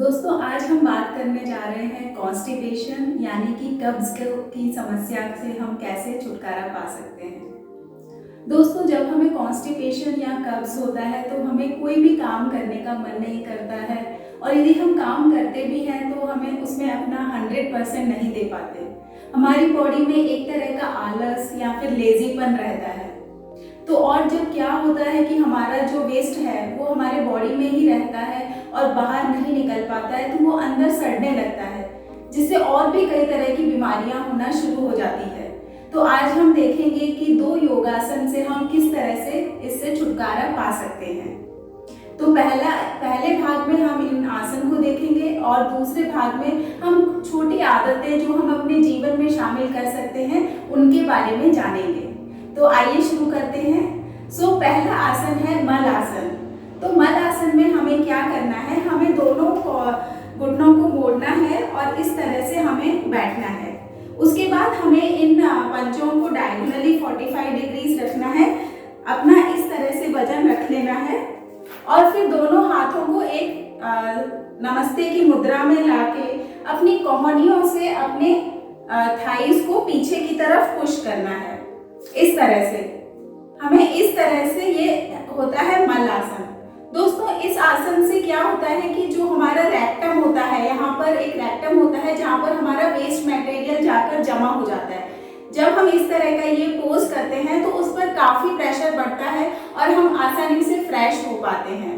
दोस्तों आज हम बात करने जा रहे हैं कॉन्स्टिपेशन यानी कि कब्ज की समस्या से हम कैसे छुटकारा पा सकते हैं। दोस्तों जब हमें कॉन्स्टिपेशन या कब्ज होता है तो हमें कोई भी काम करने का मन नहीं करता है और यदि हम काम करते भी हैं तो हमें उसमें अपना 100% नहीं दे पाते। हमारी बॉडी में एक तरह का आलस या फिर लेजीपन रहता है। तो और जब क्या होता है कि हमारा जो वेस्ट है वो हमारे बॉडी में ही रहता है और बाहर नहीं निकल पाता है तो वो अंदर सड़ने लगता है, जिससे और भी कई तरह की बीमारियां होना शुरू हो जाती है। तो आज हम देखेंगे कि 2 योगासन से हम किस तरह से इससे छुटकारा पा सकते हैं। तो पहले भाग में हम इन आसन को देखेंगे और दूसरे भाग में हम छोटी आदतें जो हम अपने जीवन में शामिल कर सकते हैं उनके बारे में जानेंगे। तो आइए शुरू करते हैं। पहला आसन है मल आसन। तो मल आसन में हमें क्या करना है, हमें दोनों घुटनों को मोड़ना है और इस तरह से हमें बैठना है। उसके बाद हमें इन पंजों को डायगोनली 45 डिग्रीज रखना है, अपना इस तरह से वजन रख लेना है और फिर दोनों हाथों को एक नमस्ते की मुद्रा में लाके अपनी कोहनियों से अपने थाइस को पीछे की तरफ पुश करना है। इस तरह से हमें इस तरह से ये होता है मल आसन। दोस्तों इस आसन से क्या होता है कि जो हमारा रेक्टम होता है, यहाँ पर एक रेक्टम होता है जहाँ पर हमारा वेस्ट मटेरियल जाकर जमा हो जाता है। जब हम इस तरह का ये पोज करते हैं तो उस पर काफी प्रेशर बढ़ता है और हम आसानी से फ्रेश हो पाते हैं।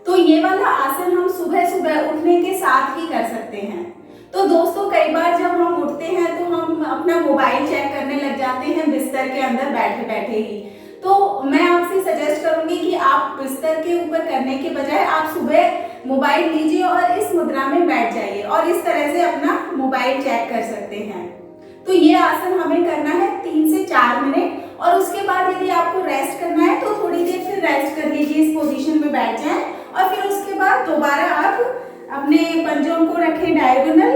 तो ये वाला आसन हम सुबह सुबह उठने के साथ ही कर सकते हैं। तो दोस्तों कई बार जब हम उठते हैं तो हम अपना मोबाइल चेक करने लग जाते हैं बिस्तर के अंदर बैठे बैठे ही। तो मैं आपसे सजेस्ट करूंगी कि आप बिस्तर के ऊपर करने के बजाय आप सुबह मोबाइल लीजिए और इस मुद्रा में बैठ जाइए और इस तरह से अपना मोबाइल चेक कर सकते हैं। तो ये आसन हमें करना है 3 से 4 मिनट और उसके बाद यदि आपको रेस्ट करना है तो थोड़ी देर फिर रेस्ट कर लीजिए, इस पोजीशन में बैठ जाएं और फिर उसके बाद दोबारा आप अपने पंजों को रखें डायगोनल,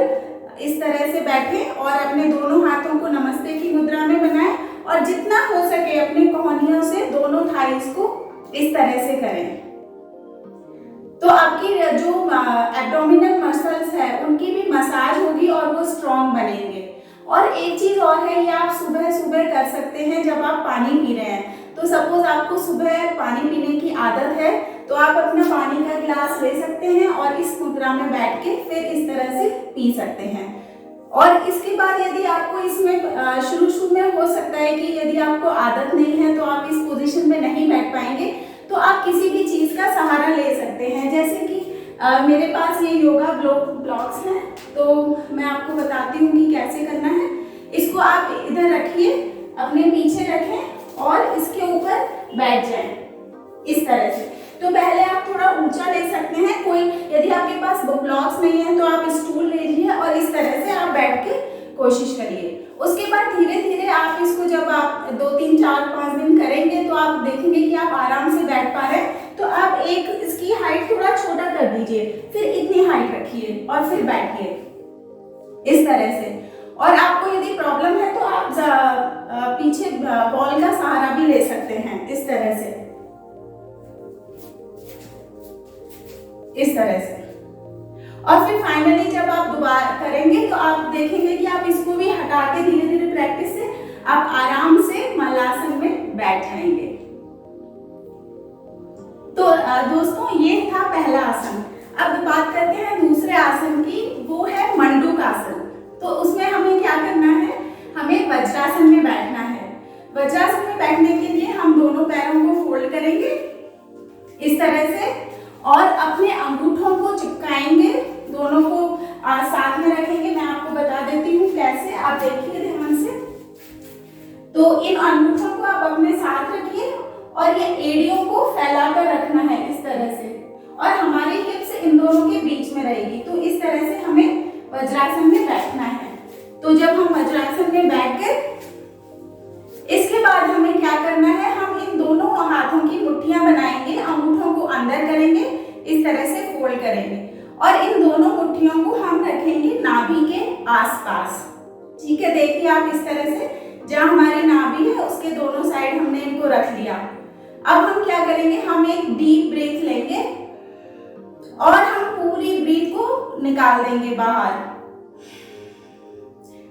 इस तरह से बैठें और अपने दोनों हाथों को नमस्ते की मुद्रा में बनाएं और जितना हो सके अपने कोहनियों से दोनों थाइस को इस तरह से करें। तो आपकी जो एब्डोमिनल मसल्स है उनकी भी मसाज होगी और वो स्ट्रॉन्ग बनेंगे। और एक चीज और है, ये आप सुबह सुबह कर सकते हैं जब आप पानी पी रहे हैं। तो सपोज आपको सुबह पानी पीने की आदत है तो आप अपना पानी का गिलास ले सकते हैं और इस मुद्रा में बैठ के फिर इस तरह से पी सकते हैं। और इसके बाद यदि आपको इसमें शुरू में हो सकता है कि यदि आपको आदत नहीं है तो आप इस पोजीशन में नहीं बैठ पाएंगे, तो आप किसी भी चीज का सहारा ले सकते हैं। जैसे कि मेरे पास ये योगा ब्लॉक्स हैं, तो मैं आपको बताती हूँ कि कैसे करना है। इसको आप इधर रखिए, अपने पीछे रखें और इसके ऊपर बैठ जाएं इस तरह से। तो पहले आप थोड़ा ऊंचा ले सकते हैं, कोई यदि आपके पास ब्लॉक्स नहीं है तो आप स्टूल ले लीजिए और इस तरह से आप बैठ के कोशिश करिए। उसके बाद धीरे धीरे आप इसको जब आप 2 3 4 5 दिन करेंगे तो आप देखेंगे कि आप आराम से बैठ पा रहे हैं। तो आप एक इसकी हाइट थोड़ा छोटा कर दीजिए, फिर इतनी हाइट रखिए और फिर बैठिए इस तरह से। और आपको यदि प्रॉब्लम है तो आप पीछे वॉल का सहारा भी ले सकते हैं इस तरह से, इस तरह से। और फिर फाइनली जब आप दोबारा करेंगे तो आप देखेंगे कि आप इसको भी हटा के धीरे धीरे प्रैक्टिस से आप आराम से मलासन में बैठ जाएंगे। तो दोस्तों ये था पहला आसन। अब बात करते हैं दूसरे आसन की, वो है मंडूक आसन। तो उसमें हमें क्या करना है, हमें वज्रासन में बैठना है। वज्रासन में बैठने के लिए हम दोनों पैरों को फोल्ड करेंगे इस तरह से और अपने अंगूठों को चिपकाएंगे, दोनों को साथ में रखेंगे। मैं आपको बता देती हूँ कैसे, आप देखिए ध्यान से। तो इन अंगूठों को आप अपने साथ रखिए और ये एड़ियों को फैलाकर रखना है इस तरह से और हमारी हिप्स इन दोनों के बीच में रहेगी। तो इस तरह से हमें वज्रासन में बैठना है। तो जब हम वज्रासन में बैठ गए, इसके बाद हमें क्या करना है, हम इन दोनों हाथों की मुट्ठियां बनाएंगे, अंगूठों को अंदर करेंगे, इस तरह से फोल्ड करेंगे और इन दोनों मुट्ठियों को हम रखेंगे नाभि के आसपास। ठीक है, देखिए आप इस तरह से, जहां हमारी नाभि है उसके दोनों साइड हमने इनको रख लिया। अब हम क्या करेंगे, हम एक डीप ब्रेथ लेंगे और हम पूरी ब्रीथ को निकाल देंगे बाहर।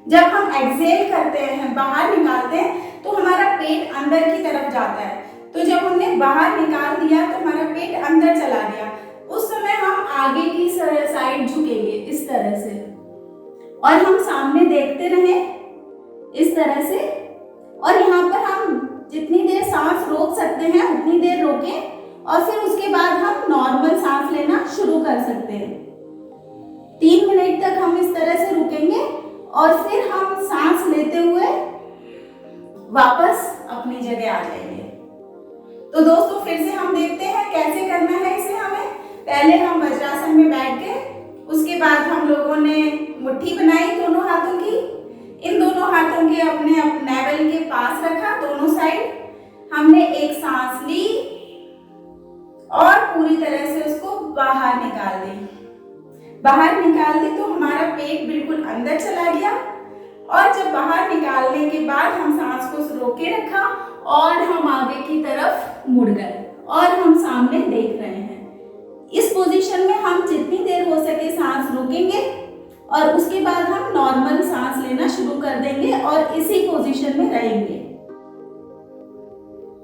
जब हम एक्सहेल करते हैं, बाहर निकालते हैं, तो हमारा पेट अंदर की तरफ जाता है। तो जब हमने बाहर निकाल दिया तो हमारा पेट अंदर चला गया। उस समय हम आगे की साइड झुकेंगे इस तरह से, और हम सामने देखते रहें इस तरह से। और यहाँ पर हम जितनी देर सांस रोक सकते हैं उतनी देर रोकें, और फिर उसके बाद हम नॉर्मल सांस लेना शुरू कर सकते हैं। 3 मिनट तक हम इस तरह से रुकेंगे और फिर हम सांस लेते हुए वापस अपनी जगह आ जाएंगे। तो दोस्तों फिर से हम देखते हैं कैसे करना है इसे हमें। पहले हम वज्रासन में बैठ गए, उसके बाद हम लोगों ने मुट्ठी बनाई दोनों हाथों की। इन दोनों हाथों के अपने नेवल के पास रखा दोनों साइड। हमने एक सांस ली और पूरी तरह से उसको बाहर निकाल दी। बाहर निकाल दी तो हमारा पेट बिल्कुल अंदर चला गया, और जब बाहर निकालने के बाद हम सांस को रोके रखा और हम आगे की तरफ मुड़ गए और हम सामने देख रहे हैं। इस पोजीशन में हम जितनी देर हो सके सांस रोकेंगे और उसके बाद हम नॉर्मल सांस लेना शुरू कर देंगे और इसी पोजीशन में रहेंगे।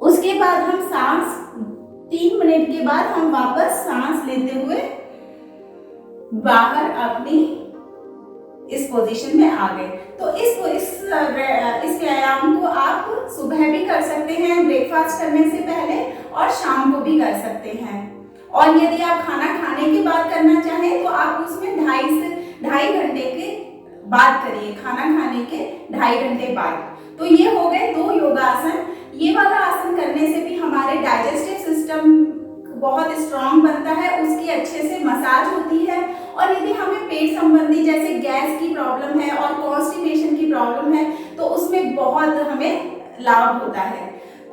उसके बाद हम सांस 3 मिनट के बाद हम वापस सांस लेते हुए बाहर अपनी इस पोजीशन में आ गए। तो इस व्यायाम को आप सुबह भी कर सकते हैं ब्रेकफास्ट करने से पहले, और शाम को भी कर सकते हैं। और यदि आप खाना खाने के बाद करना चाहें तो आप उसमें 2.5 घंटे के बाद करिए, खाना खाने के 2.5 घंटे बाद। तो ये हो गए 2 योगासन। ये वाला आसन करने से भी हमारे डाइजेस्टिव सिस्टम बहुत स्ट्रांग बनता है, उसकी अच्छे से मसाज होती है। और यदि हमें पेट संबंधी जैसे गैस की प्रॉब्लम है और कॉन्स्टिपेशन की प्रॉब्लम है तो उसमें बहुत हमें लाभ होता है।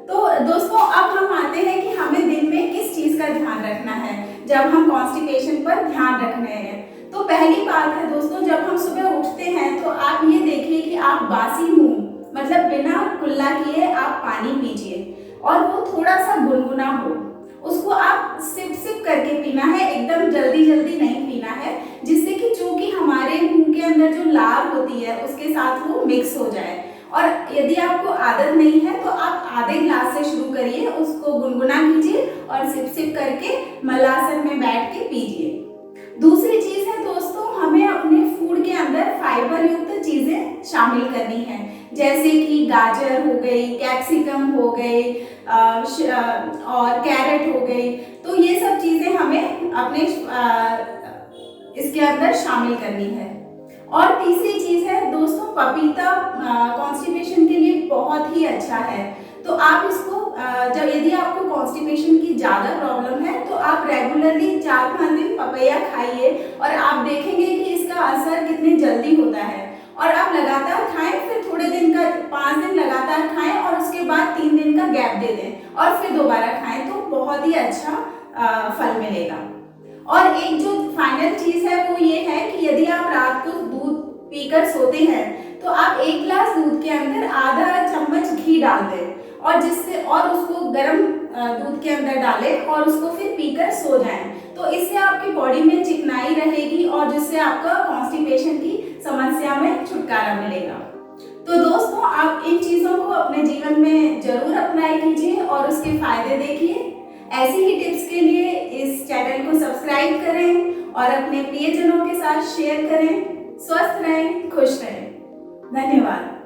तो दोस्तों अब हम आते हैं कि हमें दिन में किस चीज का ध्यान रखना है जब हम कॉन्स्टिपेशन पर ध्यान रखने हैं। तो पहली बात है दोस्तों, जब हम सुबह उठते हैं तो आप ये देखिए कि आप बासी मुंह, मतलब बिना कुल्ला किए आप पानी पीजिए, और वो थोड़ा सा गुनगुना हो। उसको आप सिप सिप करके पीना है, एकदम जल्दी जल्दी नहीं पीना है, जिससे कि चूंकि हमारे मुंह के अंदर जो लार होती है उसके साथ वो मिक्स हो जाए। और यदि आपको आदत नहीं है तो आप आधे गिलास से शुरू करिए, उसको गुनगुना कीजिए और सिप सिप करके मलासन में बैठ के पीजिए। दूसरी चीज है दोस्तों, हमें अपने फूड के अंदर फाइबर युक्त चीजें शामिल करनी है, जैसे कि गाजर हो गई, कैप्सिकम हो गई और कैरेट हो गई। तो ये सब चीजें हमें अपने इसके अंदर शामिल करनी है। और तीसरी चीज है दोस्तों, पपीता कॉन्स्टिपेशन के लिए बहुत ही अच्छा है। तो आप इसको जब यदि आपको कॉन्स्टिपेशन की ज़्यादा प्रॉब्लम है तो आप रेगुलरली 4-5 दिन पपैया खाइए और आप देखेंगे कि इसका असर कितने जल्दी होता है। और आप लगातार खाएं, फिर थोड़े दिन का 5 दिन लगातार खाएं और उसके बाद 3 दिन का गैप दे दें और फिर दोबारा खाएं, तो बहुत ही अच्छा फल मिलेगा। और एक जो फाइनल चीज़ है वो ये है कि यदि आप रात को दूध पीकर सोते हैं तो आप 1 गिलास दूध के अंदर आधा चम्मच घी डाल दें और उसको गर्म दूध के अंदर डालें और उसको फिर पीकर सो जाएं। तो इससे आपकी बॉडी में चिकनाई रहेगी और जिससे आपका कॉन्स्टिपेशन की समस्या में छुटकारा मिलेगा। तो दोस्तों, आप इन चीज़ों को अपने जीवन में जरूर अप्लाई कीजिए और उसके फायदे देखिए। ऐसी ही टिप्स के लिए इस चैनल को सब्सक्राइब करें और अपने प्रियजनों के साथ शेयर करें। स्वस्थ रहें, खुश रहें। धन्यवाद।